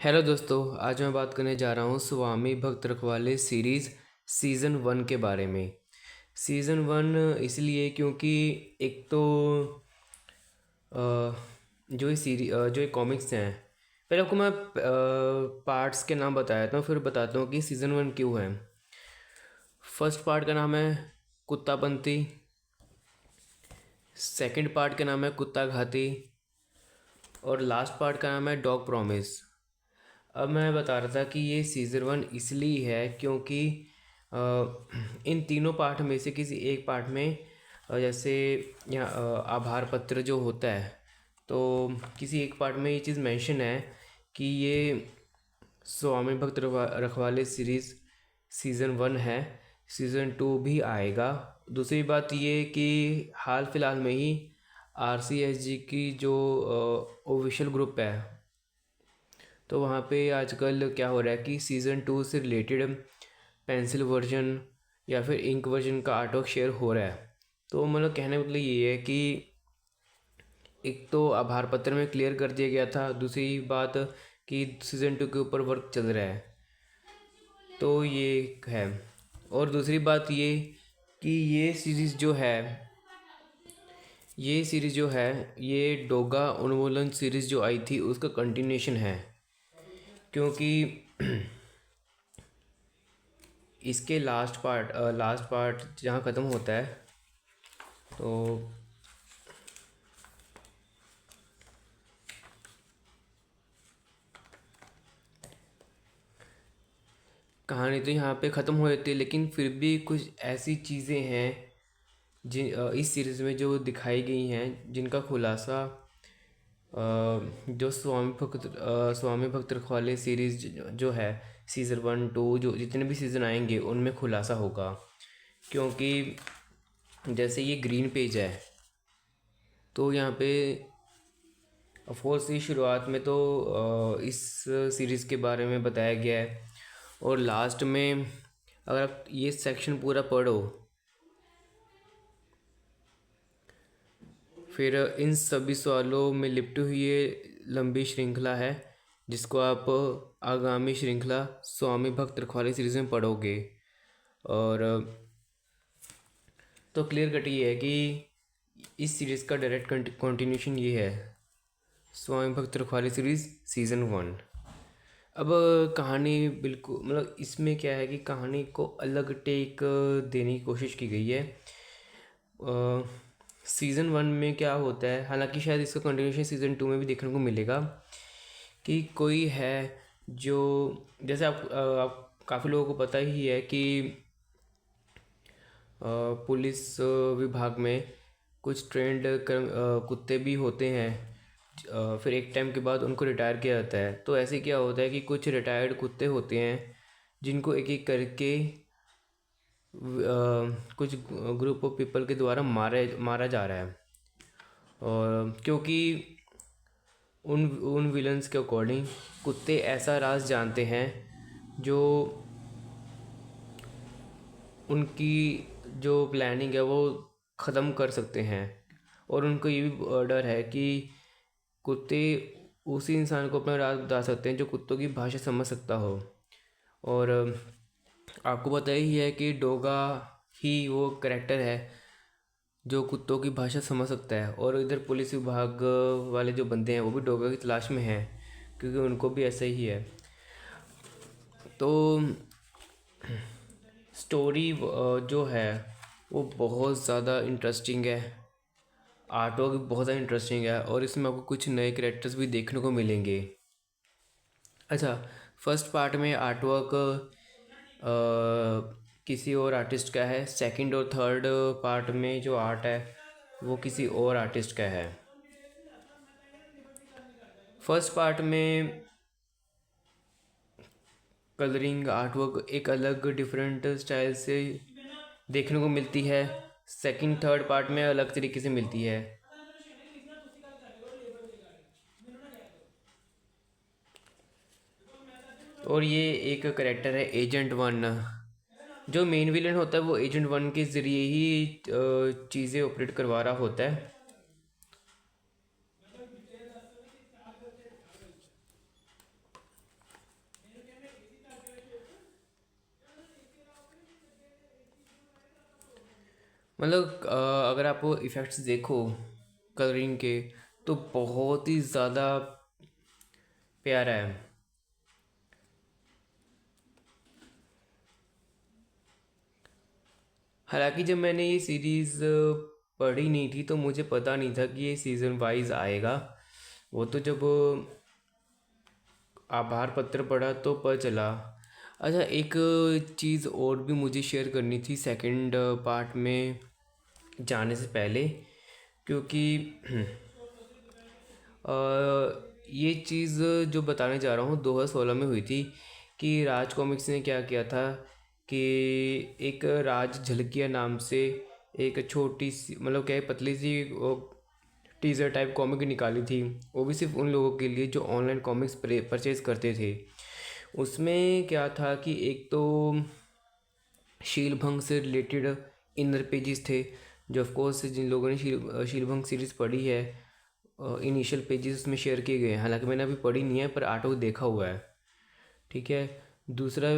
Hello दोस्तों, आज मैं बात करने जा रहा हूँ स्वामी भक्त रखवाले सीरीज़ सीज़न 1 के बारे में। सीज़न 1 इसलिए क्योंकि एक तो जो ये कॉमिक्स हैं, पहले आपको मैं पार्ट्स के नाम बताया था, फिर बताता हूँ कि सीज़न 1 क्यों है। फर्स्ट पार्ट का नाम है कुत्तापंती। सेकंड पार्ट का नाम है कुत्ता घाती। और लास्ट पार्ट का नाम है डॉग प्रॉमिस। अब मैं बता रहा था कि ये सीज़न 1 इसलिए है क्योंकि अ, इन तीनों पार्ट में से किसी एक पार्ट में जैसे यहाँ आभार पत्र जो होता है, तो किसी एक पार्ट में ये चीज़ मेंशन है कि ये स्वामी भक्त रखवाले सीरीज़ सीज़न 1 है। सीज़न 2 भी आएगा। दूसरी बात ये कि हाल फिलहाल में ही RCSG की जो ऑफिशियल ग्रुप है, तो वहाँ पे आजकल क्या हो रहा है कि सीज़न 2 से रिलेटेड पेंसिल वर्जन या फिर इंक वर्जन का आर्ट वर्क शेयर हो रहा है। तो मतलब कहने का मतलब ये है कि एक तो आभार पत्र में क्लियर कर दिया गया था, दूसरी बात कि सीज़न 2 के ऊपर वर्क चल रहा है, तो ये है। और दूसरी बात ये कि ये डोगा उन्मूलन सीरीज़ जो आई थी उसका कंटिन्यूशन है, क्योंकि इसके लास्ट पार्ट जहाँ ख़त्म होता है, तो कहानी तो यहाँ पे ख़त्म हो जाती है, लेकिन फिर भी कुछ ऐसी चीज़ें हैं इस सीरीज़ में जो दिखाई गई हैं जिनका खुलासा जो स्वामी भक्त रखवाले सीरीज़ जो है सीज़न 1 2 जो जितने भी सीज़न आएंगे उनमें खुलासा होगा। क्योंकि जैसे ये ग्रीन पेज है, तो यहाँ पे ऑफकोर्स ये शुरुआत में तो इस सीरीज़ के बारे में बताया गया है, और लास्ट में अगर आप ये सेक्शन पूरा पढ़ो, फिर इन सभी सवालों में लिपटी हुई ये लंबी श्रृंखला है जिसको आप आगामी श्रृंखला स्वामी भक्त रखवाले सीरीज़ में पढ़ोगे। और तो क्लियर कट ये है कि इस सीरीज़ का डायरेक्ट कंटिन्यूशन ये है, स्वामी भक्त रखवाले सीरीज़ सीज़न 1। अब कहानी बिल्कुल मतलब इसमें क्या है कि कहानी को अलग टेक देने की कोशिश की गई है। सीज़न 1 में क्या होता है, हालांकि शायद इसका कंटिन्यूशन सीज़न 2 में भी देखने को मिलेगा, कि कोई है जो जैसे आप काफ़ी लोगों को पता ही है कि पुलिस विभाग में कुछ ट्रेंड कुत्ते भी होते हैं। फिर एक टाइम के बाद उनको रिटायर किया जाता है। तो ऐसे क्या होता है कि कुछ रिटायर्ड कुत्ते होते हैं जिनको एक एक करके कुछ ग्रुप ऑफ पीपल के द्वारा मारा जा रहा है। और क्योंकि उन उन विलन्स के अकॉर्डिंग कुत्ते ऐसा राज जानते हैं जो उनकी जो प्लानिंग है वो ख़त्म कर सकते हैं। और उनको ये भी डर है कि कुत्ते उसी इंसान को अपना राज बता सकते हैं जो कुत्तों की भाषा समझ सकता हो। और आपको पता ही है कि डोगा ही वो करेक्टर है जो कुत्तों की भाषा समझ सकता है। और इधर पुलिस विभाग वाले जो बंदे हैं वो भी डोगा की तलाश में हैं, क्योंकि उनको भी ऐसा ही है। तो स्टोरी जो है वो बहुत ज़्यादा इंटरेस्टिंग है, आर्ट वर्क भी बहुत ज़्यादा इंटरेस्टिंग है, और इसमें आपको कुछ नए कैरेक्टर्स भी देखने को मिलेंगे। अच्छा, फर्स्ट पार्ट में आर्ट वर्क किसी और आर्टिस्ट का है, सेकंड और थर्ड पार्ट में जो आर्ट है वो किसी और आर्टिस्ट का है। फर्स्ट पार्ट में कलरिंग आर्ट वर्क एक अलग डिफरेंट स्टाइल से देखने को मिलती है, सेकंड थर्ड पार्ट में अलग तरीके से मिलती है। और ये एक करेक्टर है एजेंट 1। जो मेन विलन होता है वो एजेंट 1 के ज़रिए ही चीज़ें ऑपरेट करवा रहा होता है। मतलब अगर आप इफ़ेक्ट्स देखो कलरिंग के तो बहुत ही ज़्यादा प्यारा है। हालांकि जब मैंने ये सीरीज़ पढ़ी नहीं थी तो मुझे पता नहीं था कि ये सीज़न वाइज आएगा। वो तो जब आभार पत्र पढ़ा तो पता चला। अच्छा, एक चीज़ और भी मुझे शेयर करनी थी सेकंड पार्ट में जाने से पहले, क्योंकि ये चीज़ जो बताने जा रहा हूँ 2016 में हुई थी कि राज कॉमिक्स ने क्या किया था कि एक राज झलकिया नाम से एक छोटी सी, मतलब क्या है, पतली सी टीज़र टाइप कॉमिक निकाली थी। वो भी सिर्फ उन लोगों के लिए जो ऑनलाइन कॉमिक्स परचेज करते थे। उसमें क्या था कि एक तो शीलभंग से रिलेटेड इनर पेजेस थे, जो ऑफ कोर्स जिन लोगों ने शीलभंग सीरीज़ पढ़ी है इनिशियल पेजेस उसमें शेयर किए गए हैं। हालांकि मैंने अभी पढ़ी नहीं है पर आर्टवर्क देखा हुआ है। ठीक है। दूसरा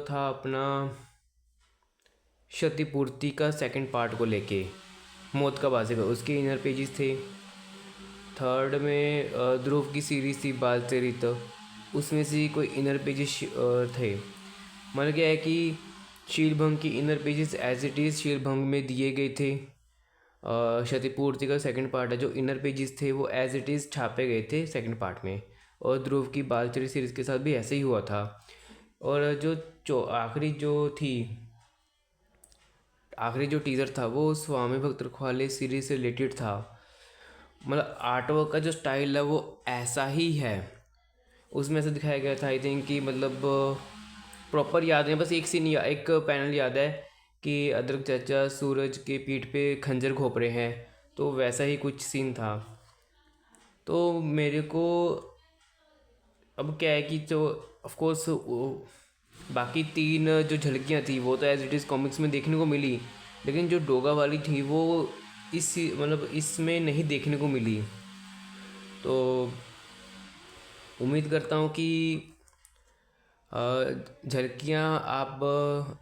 था अपना क्षतिपूर्ति का सेकंड पार्ट को लेके, मौत का बाजिगर, उसके इनर पेजेस थे। थर्ड में ध्रुव की सीरीज थी बाल चरित, उसमें से कोई इनर पेजेस थे। मतलब क्या है कि शीलभंग की inner pages as it is Shilbhang में दिए गए थे। क्षतिपूर्ति का सेकंड पार्ट है, जो इनर पेजेस थे वो एज इट इज़ छापे गए थे सेकंड पार्ट में। और ध्रुव की बालचरित सीरीज़ के साथ भी ऐसे ही हुआ था। और जो आखिरी जो थी, आखिरी जो टीज़र था वो स्वामी भक्त रखवाले सीरीज से रिलेटेड था। मतलब आर्टवर्क का जो स्टाइल है वो ऐसा ही है। उसमें ऐसे दिखाया गया था, आई थिंक कि मतलब प्रॉपर याद नहीं, बस एक सीन या एक पैनल याद है कि अदरक चाचा सूरज के पीठ पे खंजर घोंप रहे हैं, तो वैसा ही कुछ सीन था। तो मेरे को अब क्या है कि जो ऑफ कोर्स बाकी तीन जो झलकियाँ थी वो तो एज इट इज़ कॉमिक्स में देखने को मिली, लेकिन जो डोगा वाली थी वो इस मतलब इसमें नहीं देखने को मिली। तो उम्मीद करता हूँ कि झलकियाँ आप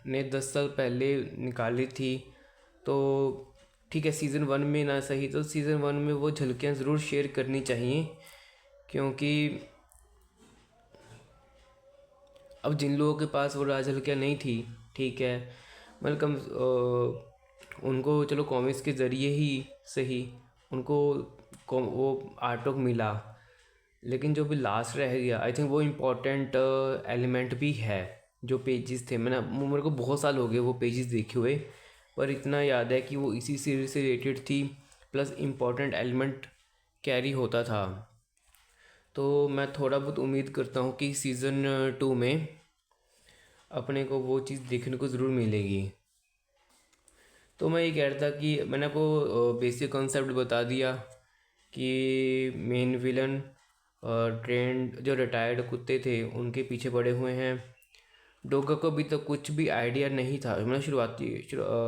ने 10 साल पहले निकाली थी तो ठीक है, सीज़न 1 में ना सही तो सीज़न 1 में वो झलकियाँ ज़रूर शेयर करनी चाहिए। क्योंकि अब जिन लोगों के पास वो राज झलकियाँ नहीं थी, ठीक है, मतलब उनको चलो कॉमिक्स के ज़रिए ही सही उनको वो आर्टवर्क मिला। लेकिन जो भी लास्ट रह गया आई थिंक वो इम्पोर्टेंट एलिमेंट भी है। जो पेजेस थे, मैंने मेरे को बहुत साल हो गए वो पेजेस देखे हुए, पर इतना याद है कि वो इसी सीरीज से रिलेटेड थी, प्लस इम्पोर्टेंट एलिमेंट कैरी होता था। तो मैं थोड़ा बहुत उम्मीद करता हूँ कि सीज़न 2 में अपने को वो चीज़ देखने को ज़रूर मिलेगी। तो मैं ये कह रहा था कि मैंने आपको बेसिक कॉन्सेप्ट बता दिया कि मेन विलन ट्रेंड जो रिटायर्ड कुत्ते थे उनके पीछे पड़े हुए हैं। डोगा को अभी तक कुछ भी आइडिया नहीं था, मतलब शुरुआती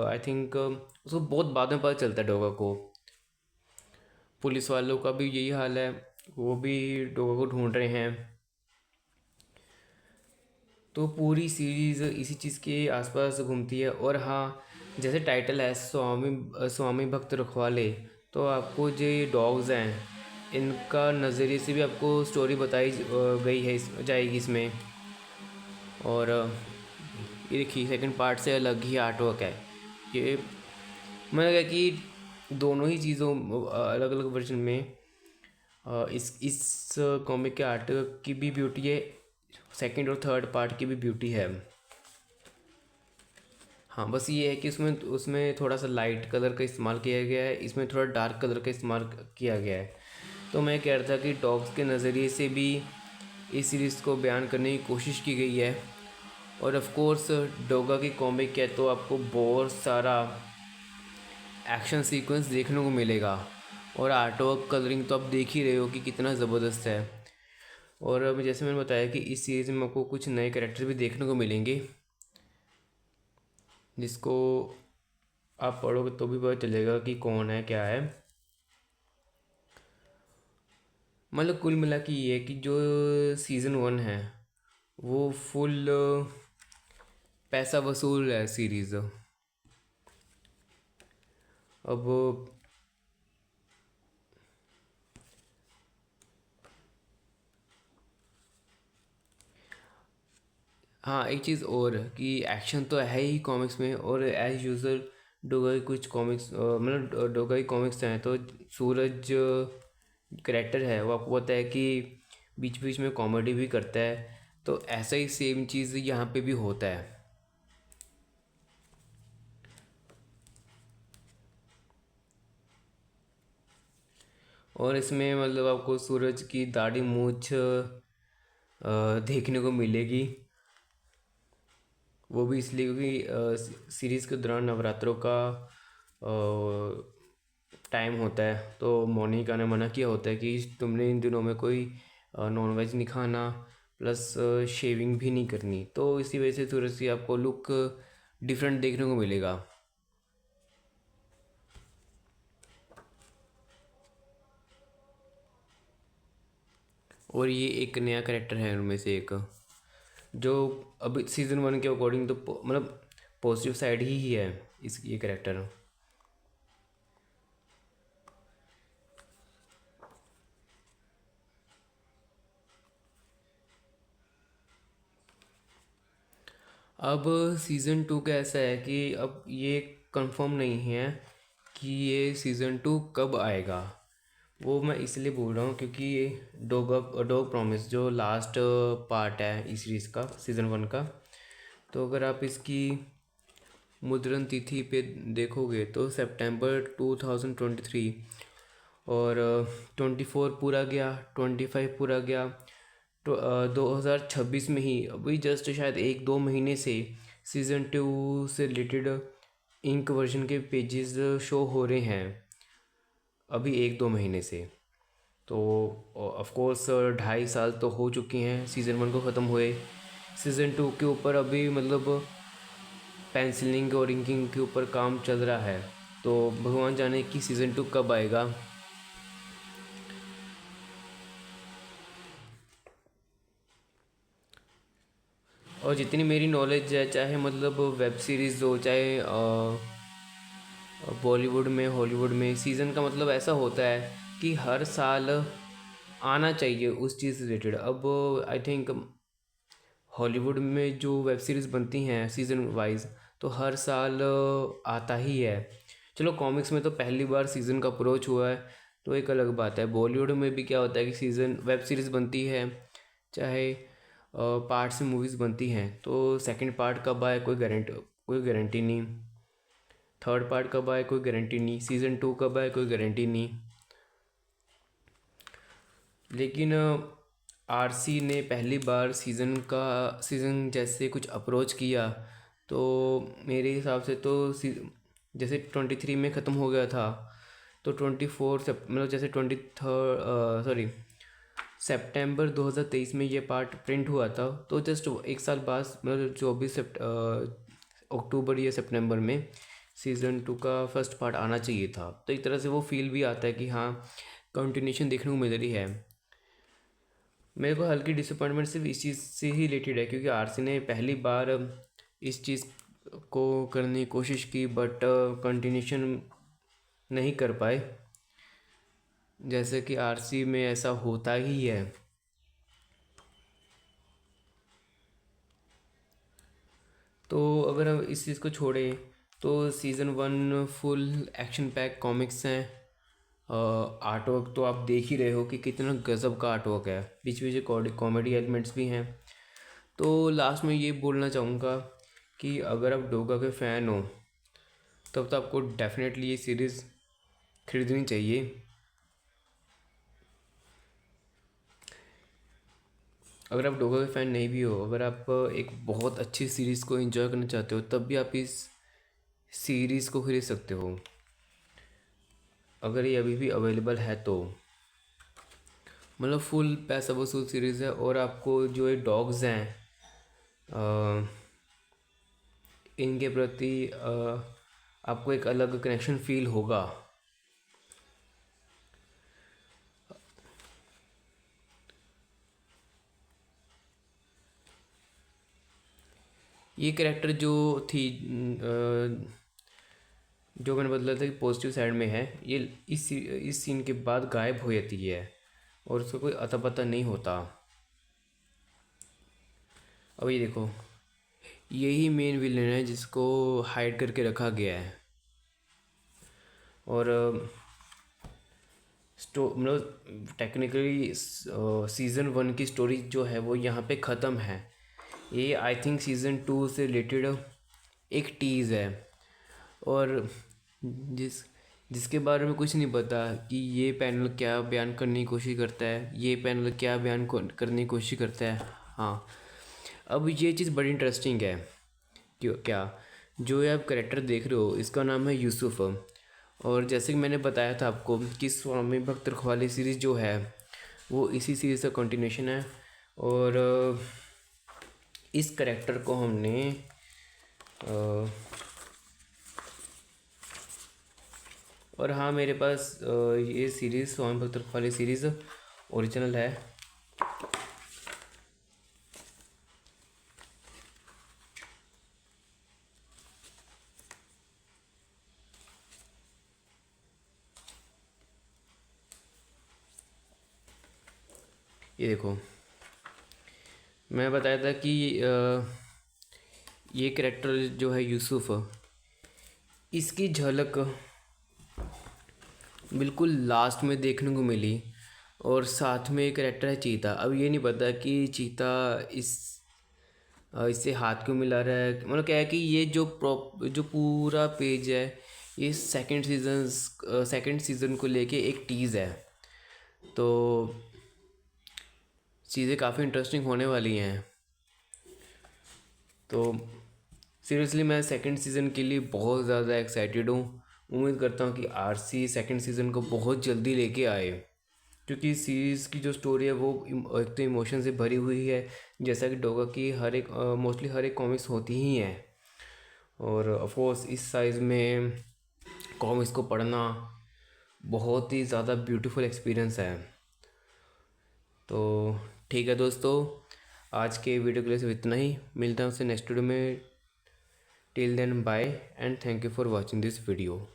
आई थिंक उसको बहुत बाद में पता चलता है डोगा को। पुलिस वालों का भी यही हाल है, वो भी डोगा को ढूंढ रहे हैं। तो पूरी सीरीज़ इसी चीज़ के आसपास घूमती है। और हाँ, जैसे टाइटल है स्वामी भक्त रखवाले, तो आपको जो ये डॉग्स हैं इनका नज़रिए से भी आपको स्टोरी बताई गई है जाएगी इसमें। और ये देखिए सेकंड पार्ट से अलग ही आर्टवर्क है ये। मैंने कहा कि दोनों ही चीज़ों अलग अलग वर्जन में इस कॉमिक के आर्ट की भी ब्यूटी है, सेकंड और थर्ड पार्ट की भी ब्यूटी है। हाँ, बस ये है कि उसमें उसमें थोड़ा सा लाइट कलर का इस्तेमाल किया गया है, इसमें थोड़ा डार्क कलर का इस्तेमाल किया गया है। तो मैं कह रहा था कि डॉग्स के नज़रिए से भी इस सीरीज़ को बयान करने की कोशिश की गई है। और ऑफ कोर्स डोगा की कॉमिक है तो आपको बहुत सारा एक्शन सीक्वेंस देखने को मिलेगा। और आर्टवर्क कलरिंग तो आप देख ही रहे हो कि कितना ज़बरदस्त है। और अब जैसे मैंने बताया कि इस सीरीज़ में आपको कुछ नए कैरेक्टर भी देखने को मिलेंगे, जिसको आप पढ़ोगे तो भी पता चलेगा कि कौन है क्या है। मतलब कुल मिला के ये है कि जो सीज़न 1 है वो फुल पैसा वसूल है सीरीज़। अब हाँ, एक चीज़ और कि एक्शन तो है ही कॉमिक्स में, और एज यूजल डोगा कुछ कॉमिक्स मतलब डोगा कॉमिक्स हैं तो सूरज करेक्टर है वो आपको पता है कि बीच बीच में कॉमेडी भी करता है, तो ऐसा ही सेम चीज़ यहाँ पे भी होता है। और इसमें मतलब आपको सूरज की दाढ़ी मूंछ देखने को मिलेगी। वो भी इसलिए क्योंकि सीरीज़ के दौरान नवरात्रों का टाइम होता है, तो मोनिका ने मना किया होता है कि तुमने इन दिनों में कोई नॉनवेज नहीं खाना, प्लस शेविंग भी नहीं करनी, तो इसी वजह से सूरज की आपको लुक डिफरेंट देखने को मिलेगा। और ये एक नया करेक्टर है उनमें से एक, जो अब सीज़न 1 के अकॉर्डिंग तो मतलब पॉजिटिव साइड ही है इस ये करेक्टर। अब सीज़न 2 का ऐसा है कि अब ये कंफर्म नहीं है कि ये सीज़न 2 कब आएगा। वो मैं इसलिए बोल रहा हूँ क्योंकि ये डॉग प्रॉमिस जो लास्ट पार्ट है इस सीरीज़ का, सीज़न 1 का, तो अगर आप इसकी मुद्रण तिथि पे देखोगे तो सितंबर 2023, और 24 पूरा गया, 25 पूरा गया, तो 2026 में ही अभी जस्ट शायद एक दो महीने से सीज़न 2 से रिलेटेड इंक वर्जन के पेजेस शो हो रहे हैं, अभी एक दो महीने से। तो ऑफ कोर्स 2.5 साल तो हो चुके हैं सीज़न 1 को ख़त्म हुए। सीज़न 2 के ऊपर अभी मतलब पेंसिलिंग और इंकिंग के ऊपर काम चल रहा है, तो भगवान जाने कि सीज़न 2 कब आएगा। और जितनी मेरी नॉलेज है, चाहे मतलब वेब सीरीज़ हो, चाहे बॉलीवुड में हॉलीवुड में, सीज़न का मतलब ऐसा होता है कि हर साल आना चाहिए उस चीज़ से रिलेटेड। अब आई थिंक हॉलीवुड में जो वेब सीरीज़ बनती हैं सीज़न वाइज, तो हर साल आता ही है। चलो कॉमिक्स में तो पहली बार सीज़न का अप्रोच हुआ है, तो एक अलग बात है। बॉलीवुड में भी क्या होता है कि सीज़न वेब सीरीज़ बनती है, चाहे पार्ट से मूवीज़ बनती हैं, तो सेकंड पार्ट कब आए कोई गारंटी नहीं, थर्ड पार्ट कब आए कोई गारंटी नहीं, सीज़न 2 कब आए कोई गारंटी नहीं। लेकिन आरसी ने पहली बार सीज़न जैसे कुछ अप्रोच किया, तो मेरे हिसाब से तो जैसे 23 में ख़त्म हो गया था, तो 24 मतलब जैसे 23 सॉरी सितंबर 2023 में ये पार्ट प्रिंट हुआ था, तो जस्ट एक साल बाद मतलब 24 अक्टूबर या सितंबर में सीज़न 2 का फर्स्ट पार्ट आना चाहिए था। तो एक तरह से वो फील भी आता है कि हाँ, कंटिन्यूशन देखने को मिल रही है। मेरे को हल्की डिसअपॉइंटमेंट सिर्फ इस चीज़ से ही रिलेटेड है क्योंकि आरसी ने पहली बार इस चीज़ को करने की कोशिश की, बट कंटिन्यूशन नहीं कर पाए, जैसे कि आरसी में ऐसा होता ही है। तो अगर हम इस चीज़ को छोड़ें, तो season 1 full action pack comics हैं। आर्ट वर्क तो आप देख ही रहे हो कि कितना गज़ब का आर्ट वर्क है, बीच बीच में कॉमेडी एलिमेंट्स भी हैं। तो लास्ट में ये बोलना चाहूँगा कि अगर आप डोगा के फ़ैन हो, तब तो आपको डेफिनेटली ये सीरीज़ खरीदनी चाहिए। अगर आप डोगा के फ़ैन नहीं भी हो, अगर आप एक बहुत अच्छी सीरीज़ को एंजॉय करना चाहते हो, तब भी आप इस सीरीज़ को खरीद सकते हो, अगर ये अभी भी अवेलेबल है तो। मतलब फुल पैसा वसूल सीरीज़ है, और आपको जो ये डॉग्स हैं इनके प्रति आपको एक अलग कनेक्शन फील होगा। ये कैरेक्टर जो थी जो मैंने बदला था कि पॉजिटिव साइड में है, ये इस सीन के बाद गायब हो जाती है और उसका कोई अता पता नहीं होता। अब ये देखो, यही मेन विलन है जिसको हाइड करके रखा गया है। और मतलब टेक्निकली सीज़न 1 की स्टोरी जो है वो यहाँ पे ख़त्म है। ये आई थिंक सीज़न 2 से रिलेटेड एक टीज़ है। और जिसके बारे में कुछ नहीं पता कि ये पैनल क्या बयान करने की कोशिश करता है, ये पैनल क्या बयान करने की कोशिश करता है। हाँ, अब ये चीज़ बड़ी इंटरेस्टिंग है। क्यों क्या, जो ये आप करेक्टर देख रहे हो इसका नाम है यूसुफ। और जैसे कि मैंने बताया था आपको कि स्वामी भक्त रखवाली सीरीज़ जो है वो इसी सीरीज़ का कंटिन्यूशन है। और इस करेक्टर को हमने और हाँ, मेरे पास ये सीरीज़ स्वामी भक्त रखवाली सीरीज़ ओरिजिनल है। ये देखो, मैं बताया था कि ये करेक्टर जो है यूसुफ, इसकी झलक बिल्कुल लास्ट में देखने को मिली। और साथ में एक करेक्टर है चीता। अब ये नहीं पता कि चीता इससे हाथ क्यों मिला रहा है। मतलब क्या है कि ये जो पूरा पेज है ये सेकंड सीज़न को लेके एक टीज़ है। तो चीज़ें काफ़ी इंटरेस्टिंग होने वाली हैं। तो सीरियसली मैं सेकंड सीज़न के लिए बहुत ज़्यादा एक्साइटेड हूँ। उम्मीद करता हूँ कि आरसी सेकंड सीज़न को बहुत जल्दी लेके आए, क्योंकि सीरीज़ की जो स्टोरी है वो एक तो इमोशन से भरी हुई है, जैसा कि डोगा की हर एक मोस्टली हर एक कॉमिक्स होती ही हैं। और ऑफकोर्स इस साइज़ में कॉमिक्स को पढ़ना बहुत ही ज़्यादा ब्यूटीफुल एक्सपीरियंस है। तो ठीक है दोस्तों, आज के वीडियो के लिए सिर्फ इतना ही। मिलता हूँ उससे नेक्स्ट वीडियो में। Till then bye and thank you for watching this video.